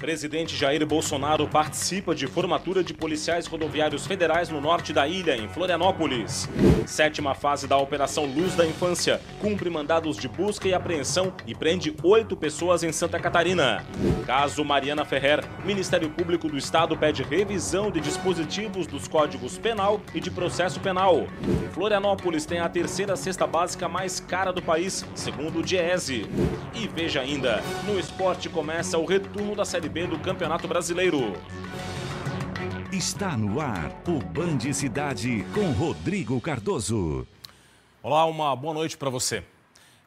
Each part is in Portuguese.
Presidente Jair Bolsonaro participa de formatura de policiais rodoviários federais no norte da ilha, em Florianópolis. Sétima fase da Operação Luz da Infância cumpre mandados de busca e apreensão e prende 8 pessoas em Santa Catarina. Caso Mariana Ferrer, Ministério Público do Estado pede revisão de dispositivos dos Códigos Penal e de Processo Penal. Florianópolis tem a terceira cesta básica mais cara do país, segundo o Diese. E veja ainda, no esporte começa o retorno da Série B do Campeonato Brasileiro. Está no ar o Band Cidade com Rodrigo Cardoso. Olá, uma boa noite para você.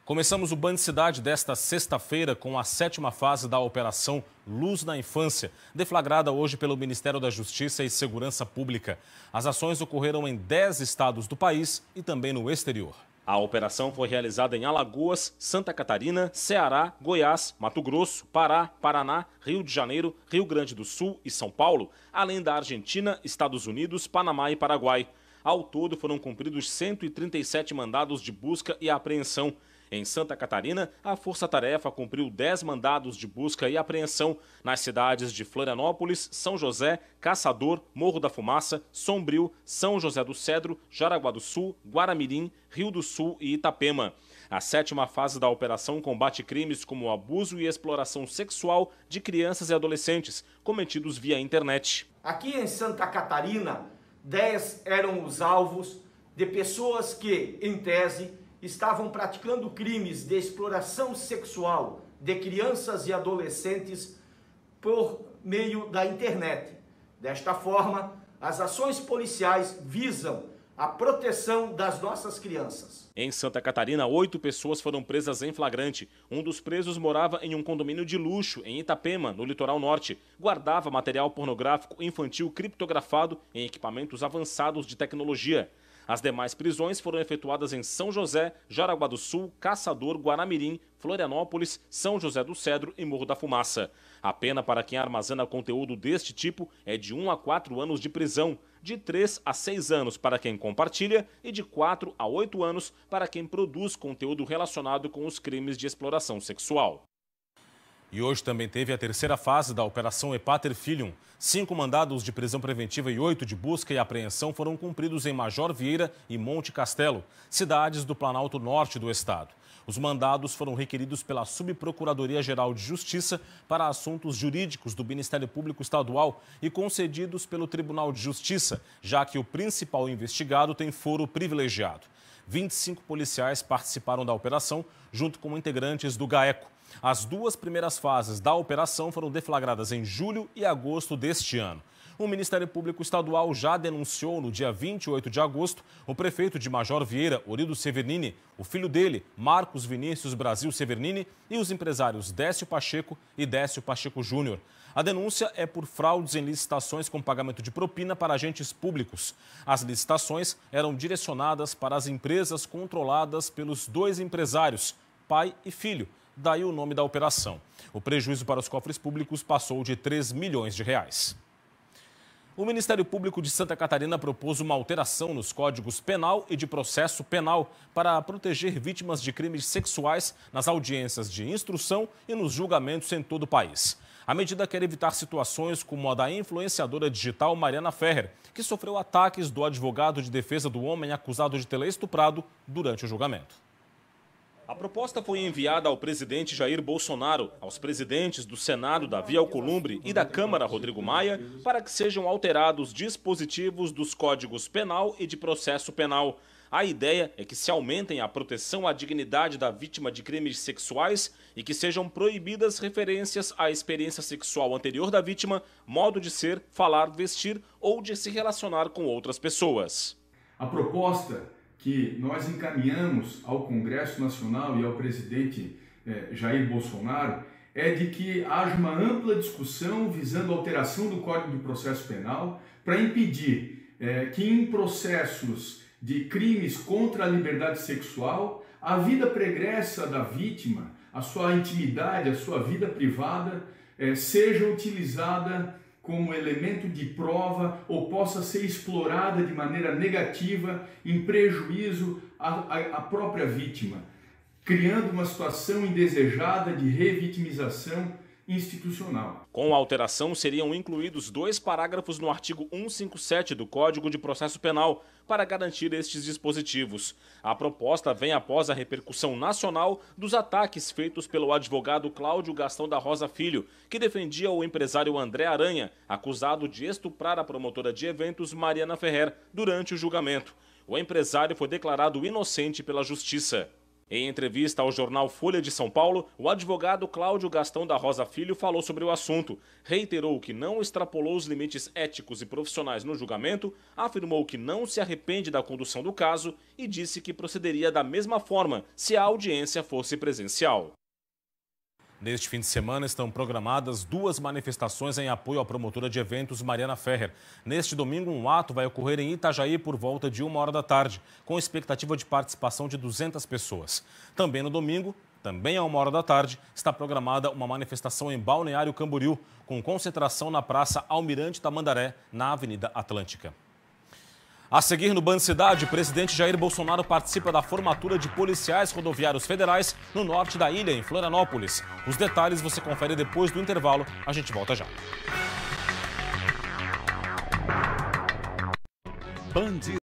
Começamos o Band Cidade desta sexta-feira com a sétima fase da Operação Luz na Infância, deflagrada hoje pelo Ministério da Justiça e Segurança Pública. As ações ocorreram em 10 estados do país e também no exterior. A operação foi realizada em Alagoas, Santa Catarina, Ceará, Goiás, Mato Grosso, Pará, Paraná, Rio de Janeiro, Rio Grande do Sul e São Paulo, além da Argentina, Estados Unidos, Panamá e Paraguai. Ao todo foram cumpridos 137 mandados de busca e apreensão. Em Santa Catarina, a Força Tarefa cumpriu 10 mandados de busca e apreensão nas cidades de Florianópolis, São José, Caçador, Morro da Fumaça, Sombrio, São José do Cedro, Jaraguá do Sul, Guaramirim, Rio do Sul e Itapema. A sétima fase da operação combate crimes como abuso e exploração sexual de crianças e adolescentes, cometidos via internet. Aqui em Santa Catarina, 10 eram os alvos de pessoas que, em tese, estavam praticando crimes de exploração sexual de crianças e adolescentes por meio da internet. Desta forma, as ações policiais visam a proteção das nossas crianças. Em Santa Catarina, 8 pessoas foram presas em flagrante. Um dos presos morava em um condomínio de luxo em Itapema, no litoral norte. Guardava material pornográfico infantil criptografado em equipamentos avançados de tecnologia. As demais prisões foram efetuadas em São José, Jaraguá do Sul, Caçador, Guaramirim, Florianópolis, São José do Cedro e Morro da Fumaça. A pena para quem armazena conteúdo deste tipo é de 1 a 4 anos de prisão, de 3 a 6 anos para quem compartilha e de 4 a 8 anos para quem produz conteúdo relacionado com os crimes de exploração sexual. E hoje também teve a terceira fase da Operação Pater Filium. 5 mandados de prisão preventiva e 8 de busca e apreensão foram cumpridos em Major Vieira e Monte Castelo, cidades do Planalto Norte do estado. Os mandados foram requeridos pela Subprocuradoria-Geral de Justiça para Assuntos Jurídicos do Ministério Público Estadual e concedidos pelo Tribunal de Justiça, já que o principal investigado tem foro privilegiado. 25 policiais participaram da operação, junto com integrantes do GAECO. As 2 primeiras fases da operação foram deflagradas em julho e agosto deste ano. O Ministério Público Estadual já denunciou no dia 28 de agosto o prefeito de Major Vieira, Orildo Severnini, o filho dele, Marcos Vinícius Brasil Severnini, e os empresários Décio Pacheco e Décio Pacheco Júnior. A denúncia é por fraudes em licitações com pagamento de propina para agentes públicos. As licitações eram direcionadas para as empresas controladas pelos 2 empresários, pai e filho. Daí o nome da operação. O prejuízo para os cofres públicos passou de 3 milhões de reais. O Ministério Público de Santa Catarina propôs uma alteração nos Códigos Penal e de Processo Penal para proteger vítimas de crimes sexuais nas audiências de instrução e nos julgamentos em todo o país. A medida quer evitar situações como a da influenciadora digital Mariana Ferrer, que sofreu ataques do advogado de defesa do homem acusado de tê-la estuprado durante o julgamento. A proposta foi enviada ao presidente Jair Bolsonaro, aos presidentes do Senado, Davi Alcolumbre, e da Câmara, Rodrigo Maia, para que sejam alterados dispositivos dos Códigos Penal e de Processo Penal. A ideia é que se aumentem a proteção à dignidade da vítima de crimes sexuais e que sejam proibidas referências à experiência sexual anterior da vítima, modo de ser, falar, vestir ou de se relacionar com outras pessoas. A proposta que nós encaminhamos ao Congresso Nacional e ao presidente Jair Bolsonaro é de que haja uma ampla discussão visando a alteração do Código de Processo Penal para impedir que em processos de crimes contra a liberdade sexual, a vida pregressa da vítima, a sua intimidade, a sua vida privada, seja utilizada como elemento de prova ou possa ser explorada de maneira negativa em prejuízo à própria vítima, criando uma situação indesejada de revitimização institucional. Com a alteração, seriam incluídos 2 parágrafos no artigo 157 do Código de Processo Penal para garantir estes dispositivos. A proposta vem após a repercussão nacional dos ataques feitos pelo advogado Cláudio Gastão da Rosa Filho, que defendia o empresário André Aranha, acusado de estuprar a promotora de eventos Mariana Ferrer durante o julgamento. O empresário foi declarado inocente pela Justiça. Em entrevista ao jornal Folha de São Paulo, o advogado Cláudio Gastão da Rosa Filho falou sobre o assunto, reiterou que não extrapolou os limites éticos e profissionais no julgamento, afirmou que não se arrepende da condução do caso e disse que procederia da mesma forma se a audiência fosse presencial. Neste fim de semana estão programadas 2 manifestações em apoio à promotora de eventos Mariana Ferrer. Neste domingo, um ato vai ocorrer em Itajaí por volta de 1h da tarde, com expectativa de participação de 200 pessoas. Também no domingo, também a 1h da tarde, está programada uma manifestação em Balneário Camboriú, com concentração na Praça Almirante Tamandaré, na Avenida Atlântica. A seguir no Band Cidade, o presidente Jair Bolsonaro participa da formatura de policiais rodoviários federais no norte da ilha, em Florianópolis. Os detalhes você confere depois do intervalo. A gente volta já. Band